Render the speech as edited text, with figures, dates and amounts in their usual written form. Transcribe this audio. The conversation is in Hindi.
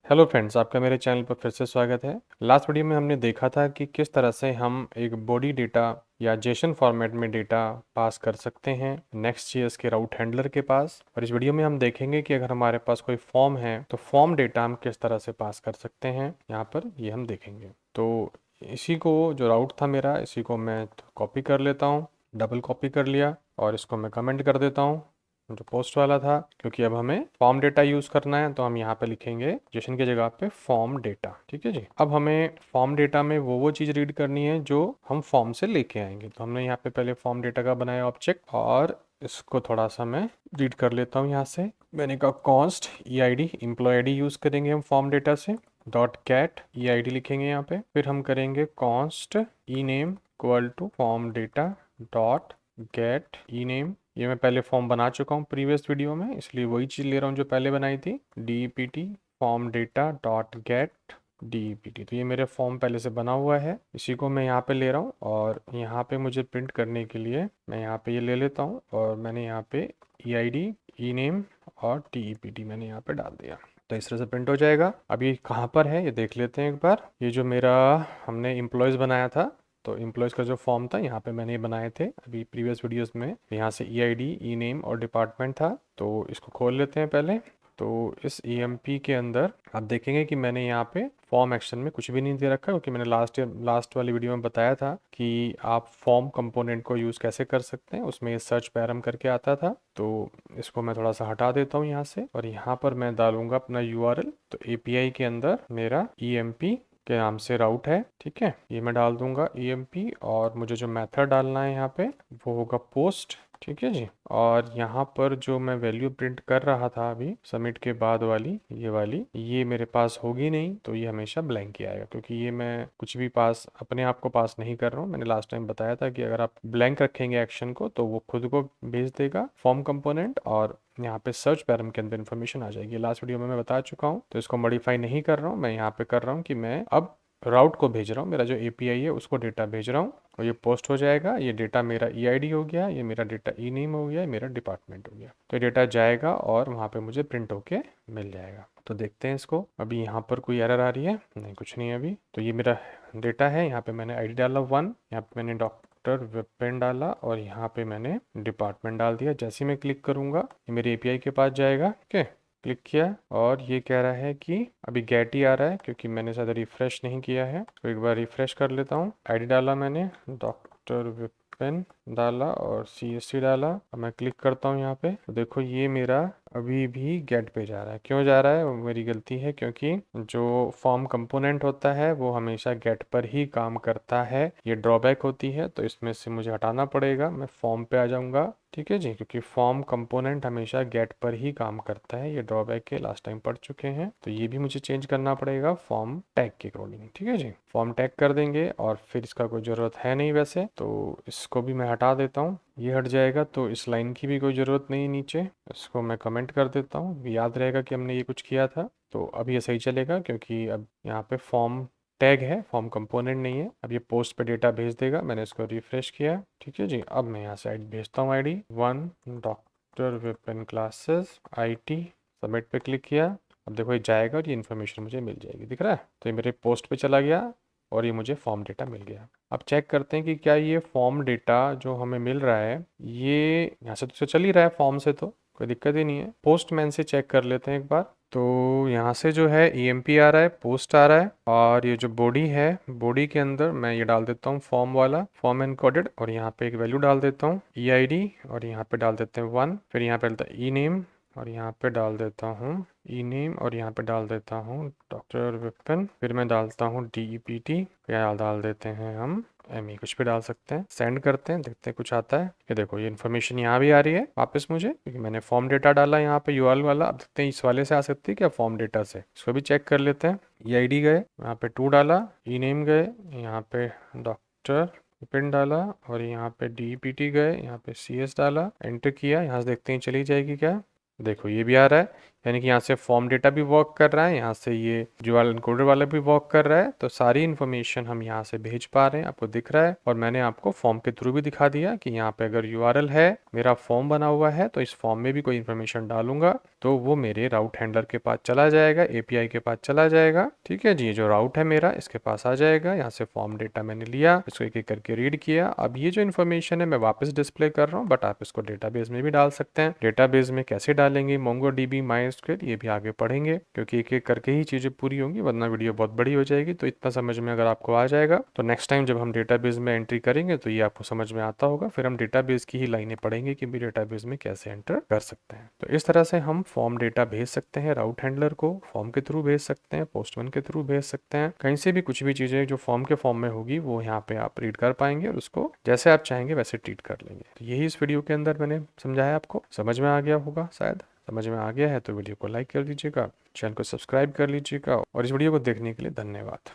हेलो फ्रेंड्स, आपका मेरे चैनल पर फिर से स्वागत है। लास्ट वीडियो में हमने देखा था कि किस तरह से हम एक बॉडी डेटा या जेसन फॉर्मेट में डेटा पास कर सकते हैं नेक्स्ट जेएस के राउट हैंडलर के पास। और इस वीडियो में हम देखेंगे कि अगर हमारे पास कोई फॉर्म है तो फॉर्म डेटा हम किस तरह से पास कर सकते हैं। यहाँ पर ये हम देखेंगे। तो इसी को जो राउट था मेरा, इसी को मैं कॉपी कर लेता हूँ। डबल कॉपी कर लिया और इसको मैं कमेंट कर देता हूँ जो पोस्ट वाला था, क्योंकि अब हमें फॉर्म डेटा यूज़ करना है। तो हम यहाँ पे लिखेंगे जेसन की जगह पे फॉर्म डेटा। ठीक है जी। अब हमें फॉर्म डेटा में वो चीज़ रीड करनी है जो हम फॉर्म से लेके आएंगे। तो हमने यहाँ पे पहले फॉर्म डेटा का बनाया ऑब्जेक्ट, और इसको थोड़ा सा मैं रीड कर लेता हूँ यहाँ से। मैंने कहा const E I D, employ I D use करेंगे हम फॉर्म डेटा से। Dot cat E I D लिखेंगे यहाँ पे। फिर हम करेंगे const E name equal to form data dot get E name. ये मैं पहले फॉर्म बना चुका हूँ प्रीवियस वीडियो में, इसलिए वही चीज़ ले रहा हूँ जो पहले बनाई थी। DEPT form data dot gate DEPT। तो ये मेरे फॉर्म पहले से बना हुआ है, इसी को मैं यहाँ पे ले रहा हूँ। और यहाँ पे मुझे प्रिंट करने के लिए मैं यहाँ पे ये ले लेता हूँ, और मैंने यहाँ पे EID ई नेम और DEPT मैंने यहाँ पे डाल दिया। तो इस तरह से प्रिंट हो जाएगा। अब ये कहाँ पर है ये देख लेते हैं एक बार। ये जो मेरा हमने एम्प्लॉयज़ बनाया था, तो एम्प्लॉयज़ का जो फॉर्म था यहाँ पे मैंने ये बनाए थे अभी प्रीवियस वीडियोस में। यहाँ से EID ई नेम और डिपार्टमेंट था। तो इसको खोल लेते हैं पहले। तो इस EMP के अंदर आप देखेंगे कि मैंने यहाँ पे फॉर्म एक्शन में कुछ भी नहीं दे रखा, क्योंकि मैंने लास्ट वाली वीडियो में बताया था कि आप फॉर्म कंपोनेंट को यूज़ कैसे कर सकते हैं। उसमें ये सर्च पैरम करके आता था। तो इसको मैं थोड़ा सा हटा देता हूँ यहाँ से, और यहाँ पर मैं डालूंगा अपना URL। तो API के अंदर मेरा EMP के नाम से राउट है। ठीक है, ये मैं डाल दूंगा EMP, और मुझे जो मेथड डालना है यहाँ पे वो होगा पोस्ट। ठीक है जी। और यहाँ पर जो मैं वैल्यू प्रिंट कर रहा था अभी सबमिट के बाद वाली, ये वाली, ये मेरे पास होगी नहीं। तो ये हमेशा ब्लैंक ही आएगा, क्योंकि ये मैं कुछ भी पास अपने आप को पास नहीं कर रहा हूँ। मैंने लास्ट टाइम बताया था कि अगर आप ब्लैंक रखेंगे एक्शन को तो वो खुद को भेज देगा फॉर्म कंपोनेंट, और यहाँ पे सर्च पैरम के अंदर इन्फॉर्मेशन आ जाएगी। लास्ट वीडियो में मैं बता चुका हूँ, तो इसको मॉडिफाई नहीं कर रहा हूँ। मैं यहाँ पे कर रहा हूँ कि मैं अब राउट को भेज रहा हूँ, मेरा जो API है उसको डेटा भेज रहा हूँ, और ये पोस्ट हो जाएगा। ये डेटा मेरा EID हो गया, ये मेरा डेटा ई नेम हो गया, ये मेरा डिपार्टमेंट हो गया। तो ये डेटा जाएगा और वहाँ पे मुझे प्रिंट होके मिल जाएगा। तो देखते हैं इसको। अभी यहाँ पर कोई एरर आ रही है? नहीं, कुछ नहीं है अभी। तो ये मेरा डेटा है। यहाँ पे मैंने ID डाला 1, यहाँ पे मैंने डॉक्टर विपिन डाला, और यहाँ पे मैंने डिपार्टमेंट डाल दिया। जैसे ही मैं क्लिक करूंगा ये मेरे API के पास जाएगा। ठीक है, क्लिक किया, और ये कह रहा है कि अभी गेट ही आ रहा है, क्योंकि मैंने शायद रिफ्रेश नहीं किया है। तो एक बार रिफ्रेश कर लेता हूँ। ID डाला मैंने, डॉक्टर विपिन डाला, और CSC डाला। अब मैं क्लिक करता हूँ यहाँ पे, तो देखो ये मेरा अभी भी गेट पे जा रहा है। क्यों जा रहा है? वो मेरी गलती है, क्योंकि जो फॉर्म कंपोनेंट होता है वो हमेशा गेट पर ही काम करता है। ये ड्रॉबैक होती है, तो इसमें से मुझे हटाना पड़ेगा। मैं फॉर्म पे आ जाऊंगा। ठीक है जी, क्योंकि फॉर्म कंपोनेंट हमेशा गेट पर ही काम करता है। ये ड्रॉबैक के लास्ट टाइम पढ़ चुके हैं, तो ये भी मुझे चेंज करना पड़ेगा फॉर्म टैग के अकॉर्डिंग। ठीक है जी, फॉर्म टैग कर देंगे, और फिर इसका कोई ज़रूरत है नहीं वैसे, तो इसको भी मैं हटा देता हूँ। ये हट जाएगा, तो इस लाइन की भी कोई ज़रूरत नहीं नीचे। इसको मैं कमेंट कर देता हूँ, याद रहेगा कि हमने ये कुछ किया था। तो अब ये सही चलेगा, क्योंकि अब यहाँ पे फॉर्म टैग है, फॉर्म कंपोनेंट नहीं है। अब ये पोस्ट पे डेटा भेज देगा। मैंने इसको रिफ्रेश किया। ठीक है जी। अब मैं यहाँ से भेजता हूँ ID 1 doctor Vipin classes IT। Submit पे क्लिक किया। अब देखो ये जाएगा और ये इन्फॉर्मेशन मुझे मिल जाएगी। दिख रहा है? तो ये मेरे पोस्ट पे चला गया, और ये मुझे फॉर्म डेटा मिल गया। अब चेक करते हैं कि क्या ये फॉर्म डेटा जो हमें मिल रहा है, ये यहाँ से तो चल ही रहा है फॉर्म से, तो कोई दिक्कत ही नहीं है। पोस्टमैन से चेक कर लेते हैं एक बार। तो यहाँ से जो है EMP आ रहा है, पोस्ट आ रहा है, और ये जो बॉडी है, बॉडी के अंदर मैं ये डाल देता हूँ फॉर्म वाला, फॉर्म एनकोडेड, और यहाँ पे एक वैल्यू डाल देता हूँ EID, और यहाँ पे डाल देते हैं 1। फिर यहाँ पे डालता है ई नेम, और यहाँ पे डाल देता हूँ ई नेम, और यहाँ पे डाल देता हूँ डॉक्टर विपिन। फिर मैं डालता हूँ DEPT, या डाल देते हैं हम ME, कुछ भी डाल सकते हैं। सेंड करते हैं, देखते हैं कुछ आता है। ये देखो ये इन्फॉर्मेशन यहाँ भी आ रही है वापस मुझे, क्योंकि मैंने फॉर्म डेटा डाला यहाँ पे URL वाला। अब देखते हैं इस वाले से आ सकती है क्या फॉर्म डेटा से, इसको भी चेक कर लेते हैं। EID गए, यहाँ पे 2 डाला, ई नेम गए, यहाँ पे डॉक्टर विपिन डाला, और यहाँ पे DEPT गए, यहाँ पे CS डाला, एंटर किया। यहाँ से देखते हैं चली जाएगी क्या। देखो ये भी आ रहा है। यानी कि यहाँ से फॉर्म डेटा भी वर्क कर रहा है, यहाँ से ये यूआरएल एनकोडर वाला भी वर्क कर रहा है। तो सारी इन्फॉर्मेशन हम यहाँ से भेज पा रहे हैं, आपको दिख रहा है। और मैंने आपको फॉर्म के थ्रू भी दिखा दिया कि यहाँ पे अगर यूआरएल है, मेरा फॉर्म बना हुआ है, तो इस फॉर्म में भी कोई इन्फॉर्मेशन डालूंगा तो वो मेरे राउट हैंडलर के पास चला जाएगा, एपीआई के पास चला जाएगा। ठीक है जी, ये जो राउट है मेरा इसके पास आ जाएगा। यहाँ से फॉर्म डेटा मैंने लिया, इसको एक एक करके रीड किया। अब ये जो इन्फॉर्मेशन है मैं वापस डिस्प्ले कर रहा हूँ, बट आप इसको डेटाबेस में भी डाल सकते हैं। डेटाबेस में कैसे डालेंगे, मोंगोडीबी, माइस्क्वेल, ये भी आगे पढ़ेंगे, क्योंकि एक एक करके ही चीजें पूरी होंगी, वरना वीडियो बहुत बड़ी हो जाएगी। तो इतना समझ में अगर आपको आ जाएगा तो नेक्स्ट टाइम जब हम डेटाबेस में एंट्री करेंगे तो ये आपको समझ में आता होगा। फिर हम डेटाबेस की ही लाइनें पढ़ेंगे कि भी डेटाबेस में कैसे एंटर कर सकते हैं। तो इस तरह से हम फॉर्म डेटा भेज सकते हैं राउट हैंडलर को, फॉर्म के थ्रू भेज सकते हैं, पोस्टमैन के थ्रू भेज सकते हैं, कहीं से भी कुछ भी चीजें जो फॉर्म के फॉर्म में होगी वो यहाँ पे आप रीड कर पाएंगे और उसको जैसे आप चाहेंगे वैसे ट्रीट कर लेंगे। तो यही इस वीडियो के अंदर मैंने समझाया, आपको समझ में आ गया होगा। शायद समझ में आ गया है तो वीडियो को लाइक कर दीजिएगा, चैनल को सब्सक्राइब कर लीजिएगा और इस वीडियो को देखने के लिए धन्यवाद।